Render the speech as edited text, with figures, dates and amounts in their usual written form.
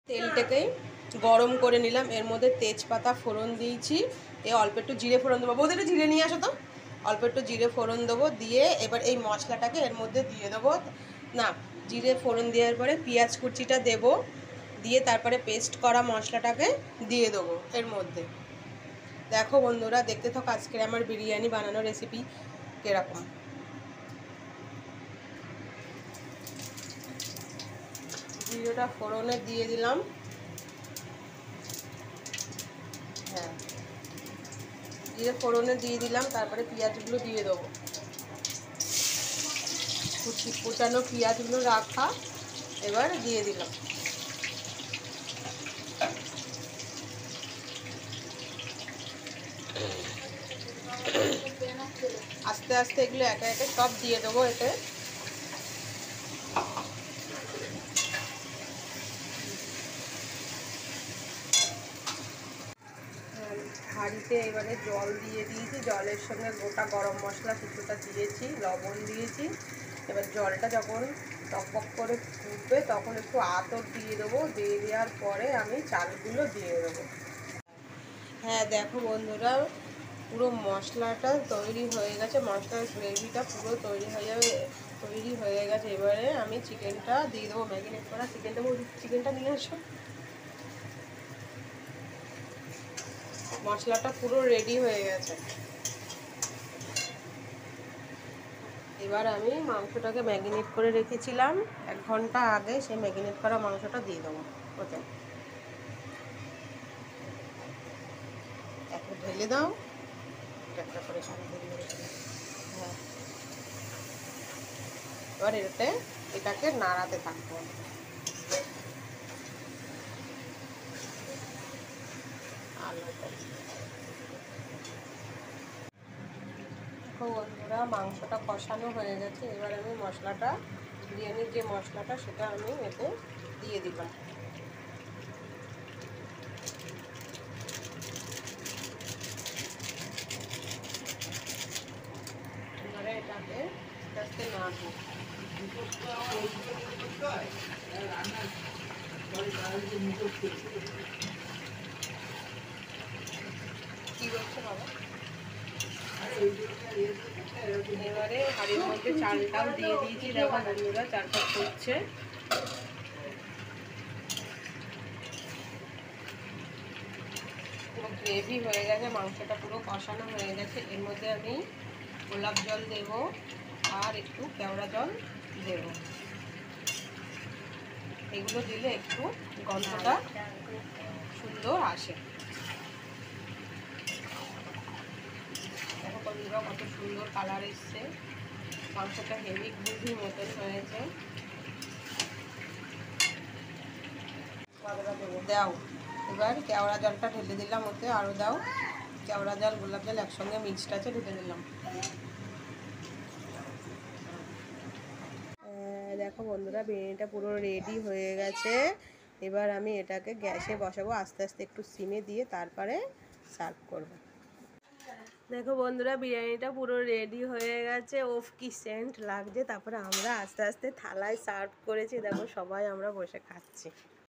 তেলটাকে গরম করে নিলাম, এর মধ্যে তেজপাতা ফোড়ন দিয়েছি, অল্প একটু জিরে ফোড়ন দেবো। বৌদি একটু জিরে নিয়ে আসো তো। অল্প একটু জিরে ফোড়ন দেবো, দিয়ে এবার এই মশলাটাকে এর মধ্যে দিয়ে দেবো। না, জিরে ফোড়ন দেওয়ার পরে পেঁয়াজ কুচিটা দেবো, দিয়ে তারপরে পেস্ট করা মশলাটাকে দিয়ে দেবো এর মধ্যে। দেখো বন্ধুরা, দেখতে থাকো আজকের আমার বিরিয়ানি বানানোর রেসিপি কীরকম। জিরেটা ফোড়নে দিয়ে দিলাম। হ্যাঁ, জিরে ফোড়নে দিয়ে দিলাম, তারপরে পেঁয়াজগুলো দিয়ে দেবো। কুচানো পেঁয়াজগুলো রাখা এবার দিয়ে দিলাম। আস্তে আস্তে এগুলো একে একে সব দিয়ে দেবো এতে। হাঁড়িতে এবারে জল দিয়ে দিয়েছি, জলের সঙ্গে গোটা গরম মশলা কিছুটা দিয়েছি, লবণ দিয়েছি। এবার জলটা যখন টকপক করে ফুটবে তখন একটু আতর দিয়ে দেবো, দিয়ে দেওয়ার পরে আমি চালগুলো দিয়ে দেবো। হ্যাঁ দেখো বন্ধুরা, পুরো মশলাটা তৈরি হয়ে গেছে, মশলার গ্রেভিটা পুরো তৈরি হয়ে গেছে। এবারে আমি চিকেনটা দিয়ে দেবো, ম্যারিনেট করা চিকেনটা নিয়ে আসো। মশলাটা পুরো রেডি হয়ে গেছে। এবার আমি মাংসটাকে ম্যারিনেট করে রেখেছিলাম 1 ঘন্টা আগে, সেই ম্যারিনেট করা মাংসটা দিয়ে দেবো ওতে। এখন ঢেলে দাও একটা করে। হ্যাঁ, এবার এটাকে নাড়াতে থাকবো। বন্ধুরা, মাংসটা কষানো হয়ে গেছে, এবার আমি মশলাটা, বিরিয়ানির যে মশলাটা সেটা আমি এতে দিয়ে দিলাম। এবারে এটাকে আস্তে আস্তে নাড়বো। কি করছে বাবা? এবারে হাঁড়ির মধ্যে চালটাও দিয়ে দিয়েছি, দেখো বন্ধুরা চালটা করছে। পুরো গ্রেভি হয়ে গেছে, মাংসটা পুরো কষানো হয়ে গেছে। এর মধ্যে আমি গোলাপ জল দেব আর একটু কেওড়া জল দেব। এগুলো দিলে একটু গন্ধটা সুন্দর আসে। দেখো বন্ধুরা কত সুন্দর কালার এসছে, মাংসটা হেভি গ্রেভি মতন হয়েছে। দাও, এবার কেওড়া জলটা ঢেলে দিলাম ওতে, আরও দাও। কেওড়া জল গোলাপ জল একসঙ্গে মিক্সড আছে, ঢেলে দিলাম। দেখো বন্ধুরা, বিরিয়ানিটা পুরো রেডি হয়ে গেছে। এবার আমি এটাকে গ্যাসে বসাবো, আস্তে আস্তে একটু সিমে দিয়ে তারপরে সার্ভ করব। দেখো বন্ধুরা, বিরিয়ানিটা পুরো রেডি হয়ে গেছে। ওফ কি সেন্ট লাগছে। তারপরে আমরা আস্তে আস্তে থালায় সার্ভ করেছি, দেখো সবাই আমরা বসে খাচ্ছি।